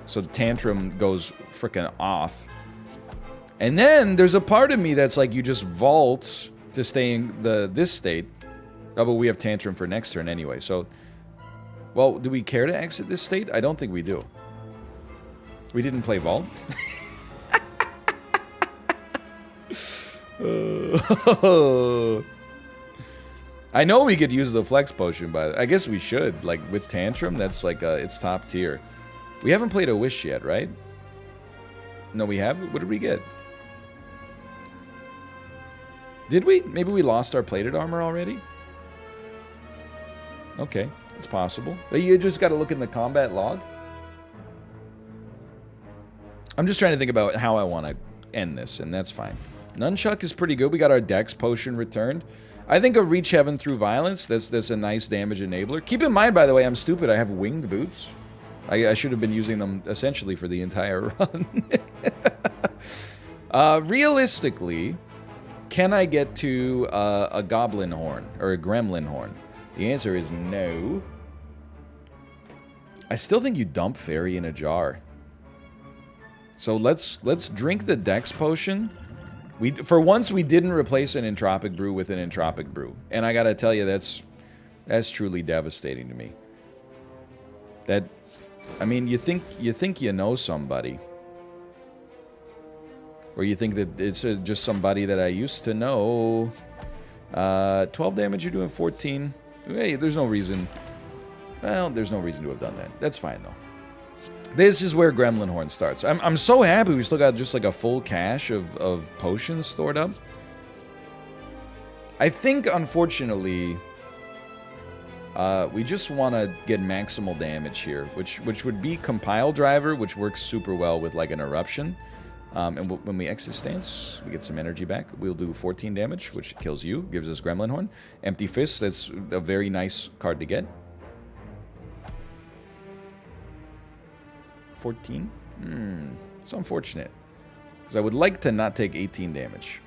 Speaker 1: so Tantrum goes frickin' off. And then there's a part of me that's like, you just vault to stay in this state. Oh, but we have Tantrum for next turn anyway, so... Well, do we care to exit this state? I don't think we do. We didn't play Vault? I know we could use the Flex Potion, but I guess we should. Like, with Tantrum, that's like, it's top tier. We haven't played a Wish yet, right? No, we haven't? What did we get? Did we? Maybe we lost our plated armor already? Okay, it's possible. You just gotta look in the combat log. I'm just trying to think about how I want to end this, and that's fine. Nunchuck is pretty good. We got our Dex Potion returned. I think a Reach Heaven Through Violence, that's a nice damage enabler. Keep in mind, by the way, I'm stupid. I have Winged Boots. I should have been using them, essentially, for the entire run. Realistically, can I get to a Goblin Horn, or a Gremlin Horn? The answer is no. I still think you dump Fairy in a jar. So let's drink the Dex Potion. For once, we didn't replace an Entropic Brew with an Entropic Brew. And I gotta tell you, that's truly devastating to me. I mean, you think you know somebody. Or you think that it's just somebody that I used to know. 12 damage, you're doing 14. Hey, there's no reason. Well, there's no reason to have done that. That's fine, though. This is where Gremlin Horn starts. I'm so happy we still got just like a full cache of potions stored up. I think, unfortunately, we just want to get maximal damage here, which would be Compile Driver, which works super well with like an Eruption. And when we exit stance, we get some energy back. We'll do 14 damage, which kills you, gives us Gremlin Horn. Empty Fist, that's a very nice card to get. 14? It's unfortunate. Because I would like to not take 18 damage.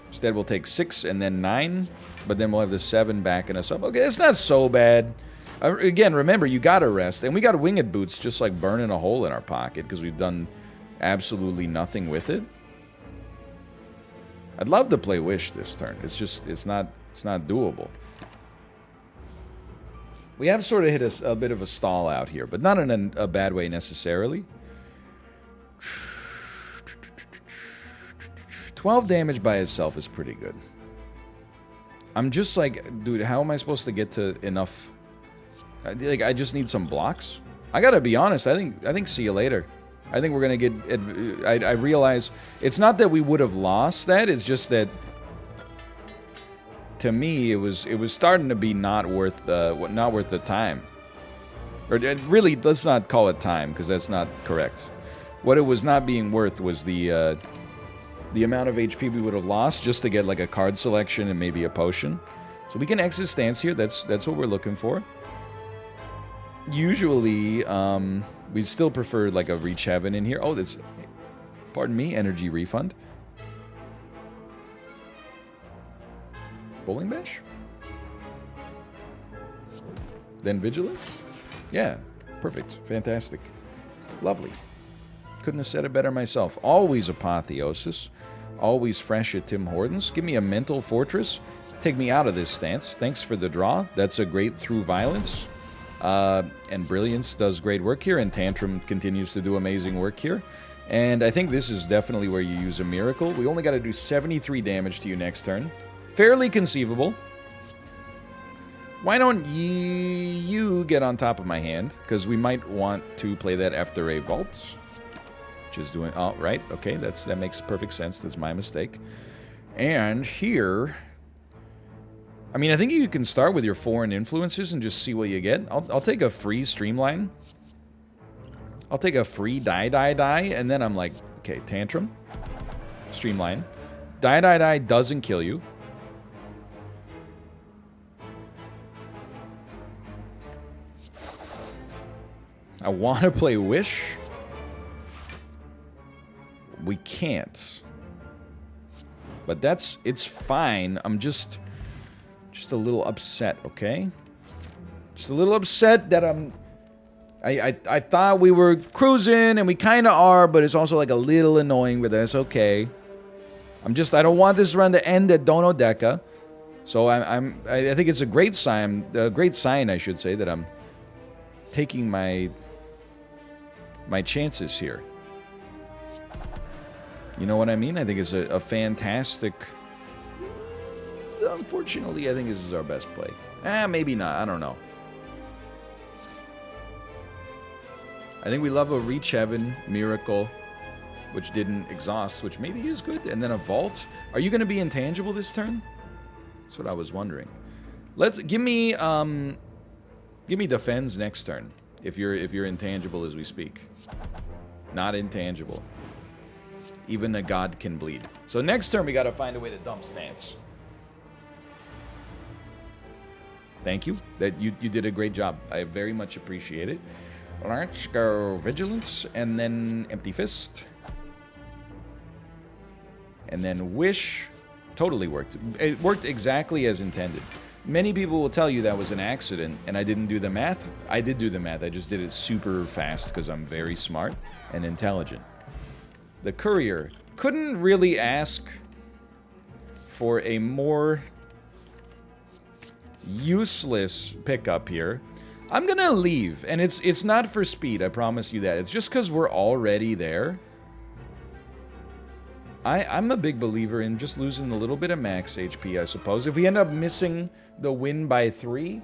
Speaker 1: Instead, we'll take 6 and then 9. But then we'll have the 7 backing us up. Okay, it's not so bad. Again, remember, you gotta rest. And we got Winged Boots just like burning a hole in our pocket. Because we've done absolutely nothing with it. I'd love to play Wish this turn. It's just, it's not doable. We have sort of hit a bit of a stall out here, but not in a bad way necessarily. 12 damage by itself is pretty good. I'm just like, dude, how am I supposed to get to enough? Like, I just need some blocks. I gotta be honest. I think see you later. I think we're gonna get. I realize it's not that we would have lost that. It's just that. To me, it was starting to be not worth the time. Or really, let's not call it time because that's not correct. What it was not being worth was the amount of HP we would have lost just to get like a card selection and maybe a potion. So we can exit stance here. That's what we're looking for. Usually, we still prefer like a Reach Heaven in here. Oh, that's, pardon me, energy refund. Bowling Bash? Then Vigilance? Yeah, perfect. Fantastic. Lovely. Couldn't have said it better myself. Always Apotheosis. Always fresh at Tim Hortons. Give me a Mental Fortress. Take me out of this stance. Thanks for the draw. That's a great Through Violence. And Brilliance does great work here, and Tantrum continues to do amazing work here. And I think this is definitely where you use a Miracle. We only got to do 73 damage to you next turn. Fairly conceivable. Why don't you get on top of my hand? Because we might want to play that after a Vault. Which is doing... Oh, right. Okay, that makes perfect sense. That's my mistake. And here... I mean, I think you can start with your foreign influences and just see what you get. I'll take a free Streamline. I'll take a free Die, and then I'm like, okay, Tantrum. Streamline. Die doesn't kill you. I want to play Wish. We can't. But it's fine. I'm just a little upset, okay? Just a little upset that I thought we were cruising, and we kind of are, but it's also like a little annoying, but that's okay. I don't want this run to end at Donodeka. So I think it's a great sign, I should say, that I'm taking my chances here. You know what I mean? I think it's a fantastic... Unfortunately, I think this is our best play. Maybe not. I don't know. I think we love a Reach Heaven, Miracle, which didn't exhaust, which maybe is good, and then a Vault. Are you going to be intangible this turn? That's what I was wondering. Give me Defends next turn. If you're intangible as we speak. Not intangible. Even a god can bleed. So next turn we got to find a way to dump stance. Thank you. You did a great job. I very much appreciate it. Let's go Vigilance and then Empty Fist. And then Wish. Totally worked. It worked exactly as intended. Many people will tell you that was an accident and I didn't do the math. I did do the math. I just did it super fast because I'm very smart and intelligent. The Courier couldn't really ask for a more useless pickup here. I'm gonna leave, and it's not for speed, I promise you that. It's just because we're already there. I'm a big believer in just losing a little bit of max HP, I suppose. If we end up missing the win by 3,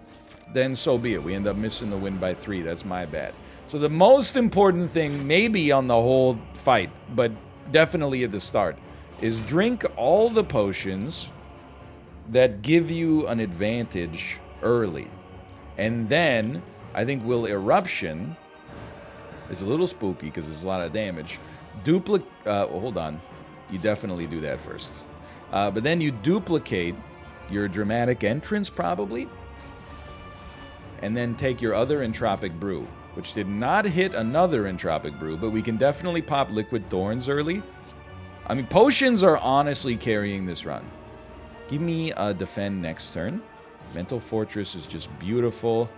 Speaker 1: then so be it. We end up missing the win by 3. That's my bad. So the most important thing, maybe on the whole fight, but definitely at the start, is drink all the potions that give you an advantage early. And then, I think we'll Eruption. It's a little spooky because there's a lot of damage. Well, hold on. You definitely do that first. But then you duplicate your Dramatic Entrance, probably. And then take your other Entropic Brew, which did not hit another Entropic Brew, but we can definitely pop Liquid Thorns early. I mean, potions are honestly carrying this run. Give me a defend next turn. Mental Fortress is just beautiful.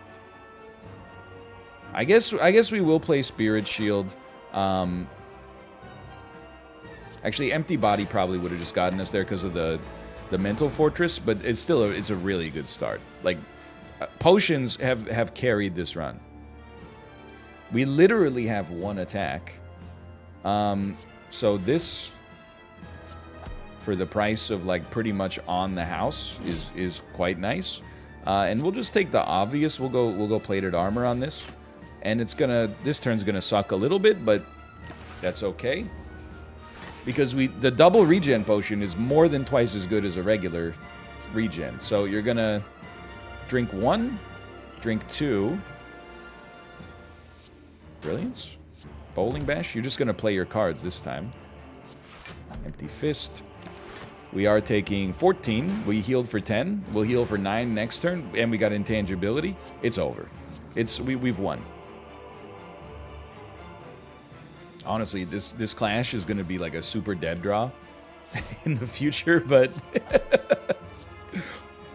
Speaker 1: I guess we will play Spirit Shield. Actually, Empty Body probably would have just gotten us there because of the Mental Fortress, but it's still it's a really good start. Like, potions have carried this run. We literally have one attack. So this, for the price of like pretty much on the house, is quite nice. And we'll just take the obvious. We'll go Plated Armor on this, and this turn's gonna suck a little bit, but that's okay. Because the double regen potion is more than twice as good as a regular regen. So you're gonna drink 1, drink 2. Brilliance. Bowling Bash. You're just gonna play your cards this time. Empty Fist. We are taking 14. We healed for 10. We'll heal for 9 next turn, and we got Intangibility. It's over. We've won. Honestly, this Clash is going to be like a super dead draw in the future, but...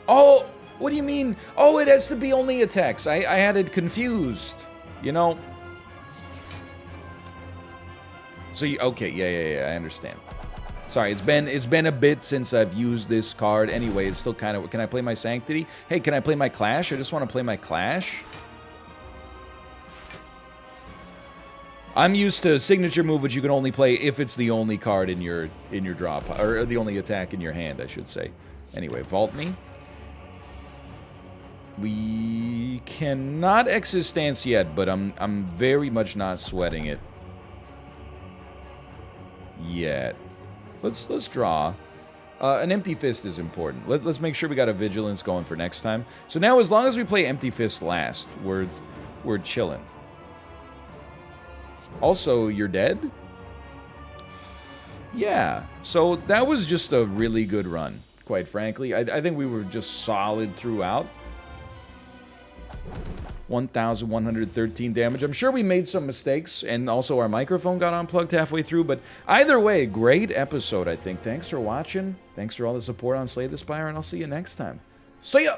Speaker 1: Oh, what do you mean? Oh, it has to be only attacks. I had it confused, you know? So, okay, yeah, I understand. Sorry, it's been a bit since I've used this card. Anyway, it's still kind of... Can I play my Sanctity? Hey, can I play my Clash? I just want to play my Clash. I'm used to signature move, which you can only play if it's the only card in your draw, or the only attack in your hand, I should say. Anyway, Vault Me. We cannot Exit Stance yet, but I'm very much not sweating it yet. Let's draw. An Empty Fist is important. Let's make sure we got a Vigilance going for next time. So now, as long as we play Empty Fist last, we're chilling. Also, you're dead? Yeah. So that was just a really good run, quite frankly. I think we were just solid throughout. 1,113 damage. I'm sure we made some mistakes, and also our microphone got unplugged halfway through, but either way, great episode, I think. Thanks for watching. Thanks for all the support on Slay the Spire, and I'll see you next time. See ya!